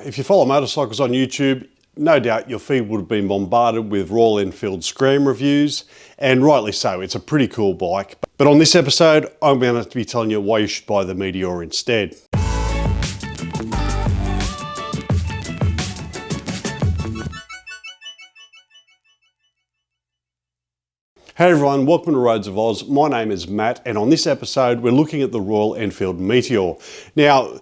If you follow motorcycles on YouTube, no doubt your feed would have been bombarded with Royal Enfield Scram reviews, and rightly so. It's a pretty cool bike. But on this episode, I'm going to be telling you why you should buy the Meteor instead. Hey everyone, welcome to Roads of Oz. My name is Matt, and on this episode, we're looking at the Royal Enfield Meteor. Now,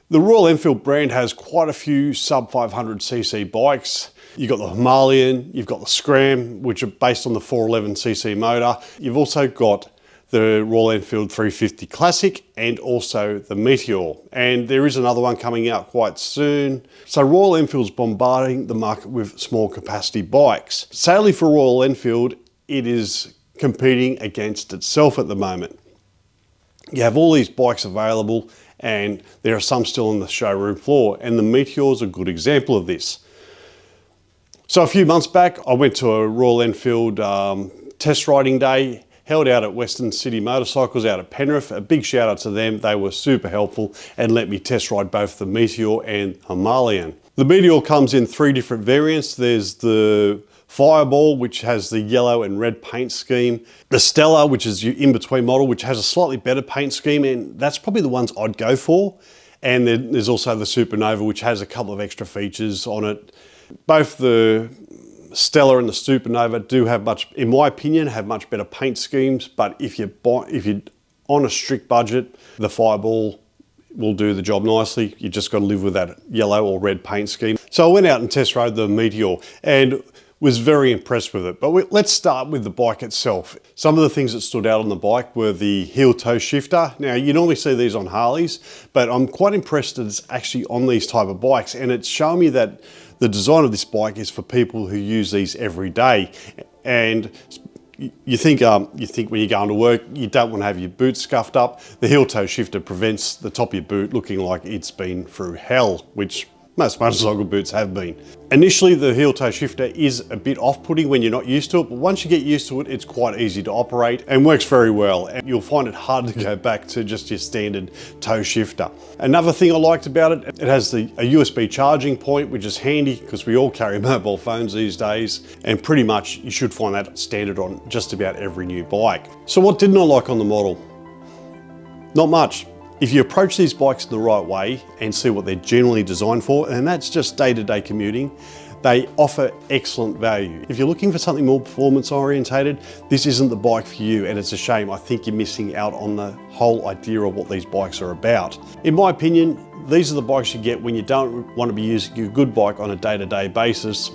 the Royal Enfield brand has quite a few sub 500cc bikes. You've got the Himalayan, you've got the Scram, which are based on the 411cc motor. You've also got the Royal Enfield 350 Classic and also the Meteor. And there is another one coming out quite soon. So Royal Enfield's bombarding the market with small capacity bikes. Sadly for Royal Enfield, it is competing against itself at the moment. You have all these bikes available, and there are some still on the showroom floor, and the Meteor is a good example of this. So a few months back, I went to a Royal Enfield test riding day, held out at Western City Motorcycles out at Penrith. A big shout out to them. They were super helpful and let me test ride both the Meteor and Himalayan. The Meteor comes in three different variants. There's the Fireball, which has the yellow and red paint scheme. The Stella, which is your in-between model, which has a slightly better paint scheme, and that's probably the ones I'd go for. And then there's also the Supernova, which has a couple of extra features on it. Both the Stella and the Supernova do have in my opinion, have much better paint schemes, but if you're on a strict budget, the Fireball will do the job nicely. You just got to live with that yellow or red paint scheme. So I went out and test rode the Meteor and was very impressed with it. But let's start with the bike itself. Some of the things that stood out on the bike were the heel toe shifter. Now, you normally see these on Harleys, but I'm quite impressed that it's actually on these type of bikes, and it's showing me that the design of this bike is for people who use these every day. And you think when you're going to work, you don't want to have your boots scuffed up. The heel toe shifter prevents the top of your boot looking like it's been through hell, which most motorcycle boots have been. Initially, the heel toe shifter is a bit off-putting when you're not used to it, but once you get used to it, it's quite easy to operate and works very well. And you'll find it hard to go back to just your standard toe shifter. Another thing I liked about it, it has a USB charging point, which is handy because we all carry mobile phones these days, and pretty much you should find that standard on just about every new bike. So what didn't I like on the model? Not much. If you approach these bikes in the right way and see what they're generally designed for, and that's just day-to-day commuting, they offer excellent value. If you're looking for something more performance orientated, this isn't the bike for you, and it's a shame. I think you're missing out on the whole idea of what these bikes are about. In my opinion, these are the bikes you get when you don't want to be using a good bike on a day-to-day basis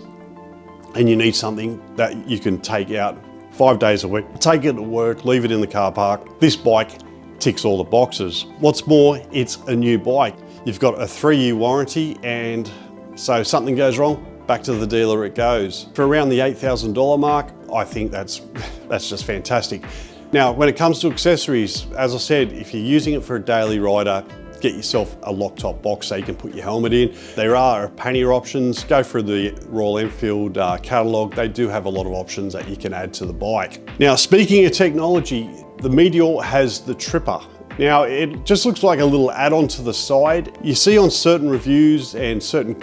and you need something that you can take out 5 days a week. Take it to work, leave it in the car park. This bike ticks all the boxes. What's more, it's a new bike. You've got a 3-year warranty, and so something goes wrong, back to the dealer it goes. For around the $8,000 mark, I think that's just fantastic. Now, when it comes to accessories, as I said, if you're using it for a daily rider, get yourself a lock-top box so you can put your helmet in. There are pannier options. Go through the Royal Enfield catalogue. They do have a lot of options that you can add to the bike. Now, speaking of technology, the Meteor has the Tripper. Now, it just looks like a little add-on to the side. You see on certain reviews and certain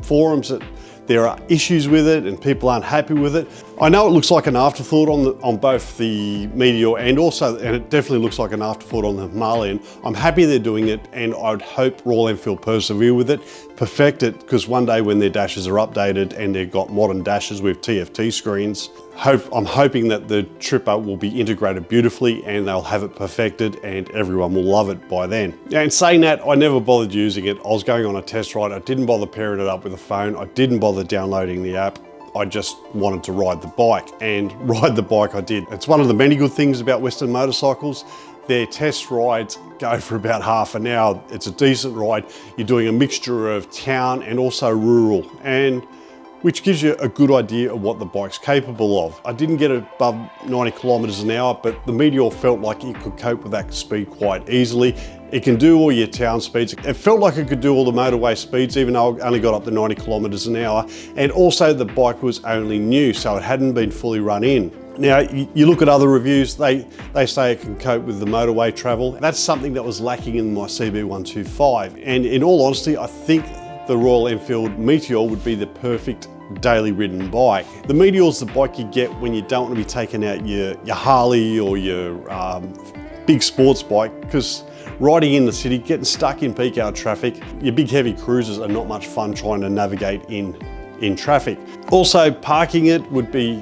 forums that there are issues with it and people aren't happy with it. I know it looks like an afterthought on both the Meteor and it definitely looks like an afterthought on the Himalayan. I'm happy they're doing it, and I'd hope Royal Enfield persevere with it, perfect it, because one day when their dashes are updated and they've got modern dashes with TFT screens, I'm hoping that the Tripper will be integrated beautifully and they'll have it perfected and everyone will love it by then. And saying that, I never bothered using it. I was going on a test ride. I didn't bother pairing it up with a phone. I didn't bother downloading the app. I just wanted to ride the bike, and ride the bike I did. It's one of the many good things about Western Motorcycles. Their test rides go for about half an hour. It's a decent ride. You're doing a mixture of town and also rural, and which gives you a good idea of what the bike's capable of. I didn't get above 90 kilometers an hour, but the Meteor felt like it could cope with that speed quite easily. It can do all your town speeds. It felt like it could do all the motorway speeds, even though I only got up to 90 kilometers an hour. And also the bike was only new, so it hadn't been fully run in. Now, you look at other reviews, they say it can cope with the motorway travel. That's something that was lacking in my CB125. And in all honesty, I think the Royal Enfield Meteor would be the perfect daily ridden bike. The Meteor is the bike you get when you don't want to be taking out your Harley or your big sports bike, because riding in the city, getting stuck in peak hour traffic, your big heavy cruisers are not much fun trying to navigate in traffic. Also, parking it would be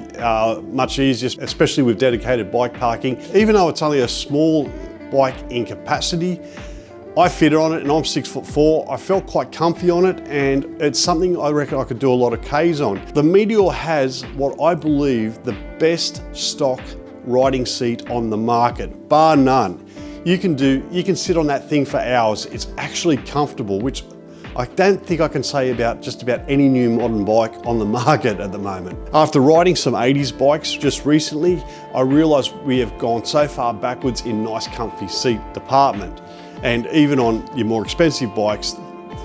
much easier, especially with dedicated bike parking. Even though it's only a small bike in capacity, I fitted on it and I'm 6'4". I felt quite comfy on it, and it's something I reckon I could do a lot of Ks on. The Meteor has what I believe the best stock riding seat on the market, bar none. You can sit on that thing for hours. It's actually comfortable, which I don't think I can say about just about any new modern bike on the market at the moment. After riding some 80s bikes just recently, I realised we have gone so far backwards in nice comfy seat department. And even on your more expensive bikes,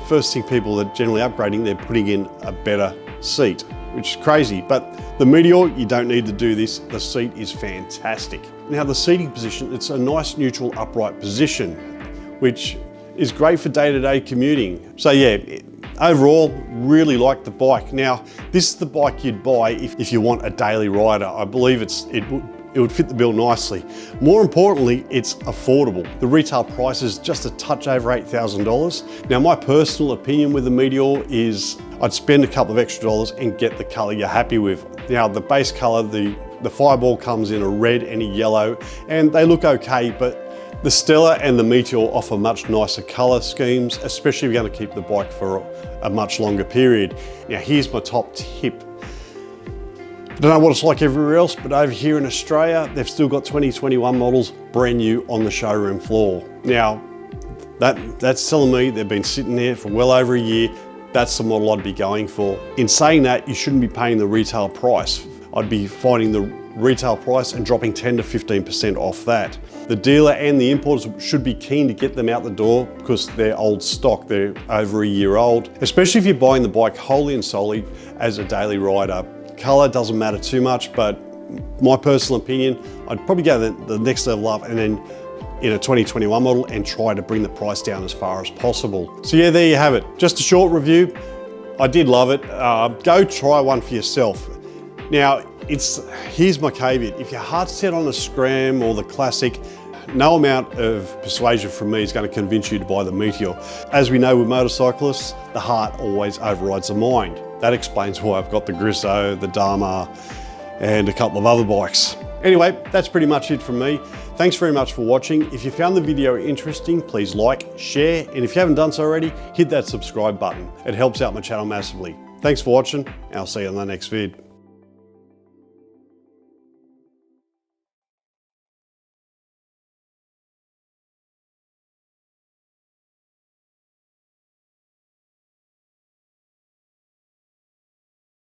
first thing people are generally upgrading, they're putting in a better seat, which is crazy. But the Meteor, you don't need to do this. The seat is fantastic. Now the seating position, it's a nice neutral upright position, which is great for day-to-day commuting. So yeah, overall, really like the bike. Now, this is the bike you'd buy if you want a daily rider. I believe it would fit the bill nicely. More importantly, it's affordable. The retail price is just a touch over $8,000. Now, my personal opinion with the Meteor is I'd spend a couple of extra dollars and get the color you're happy with. Now, the base color, the Fireball comes in a red and a yellow, and they look okay, but the Stella and the Meteor offer much nicer color schemes, especially if you're going to keep the bike for a much longer period. Now, here's my top tip. I don't know what it's like everywhere else, but over here in Australia, they've still got 2021 models brand new on the showroom floor. Now, that's telling me they've been sitting there for well over a year. That's the model I'd be going for. In saying that, you shouldn't be paying the retail price. I'd be finding the retail price and dropping 10 to 15% off that. The dealer and the importers should be keen to get them out the door because they're old stock, they're over a year old, especially if you're buying the bike wholly and solely as a daily rider. Color doesn't matter too much, but my personal opinion, I'd probably go the next level up and then in a 2021 model and try to bring the price down as far as possible. So yeah, there you have it. Just a short review. I did love it. Go try one for yourself. Now, here's my caveat. If your heart's set on the Scram or the Classic, no amount of persuasion from me is going to convince you to buy the Meteor. As we know with motorcyclists, the heart always overrides the mind. That explains why I've got the Grisso, the Dharma, and a couple of other bikes. Anyway, that's pretty much it from me. Thanks very much for watching. If you found the video interesting, please like, share, and if you haven't done so already, hit that subscribe button. It helps out my channel massively. Thanks for watching, and I'll see you on the next vid.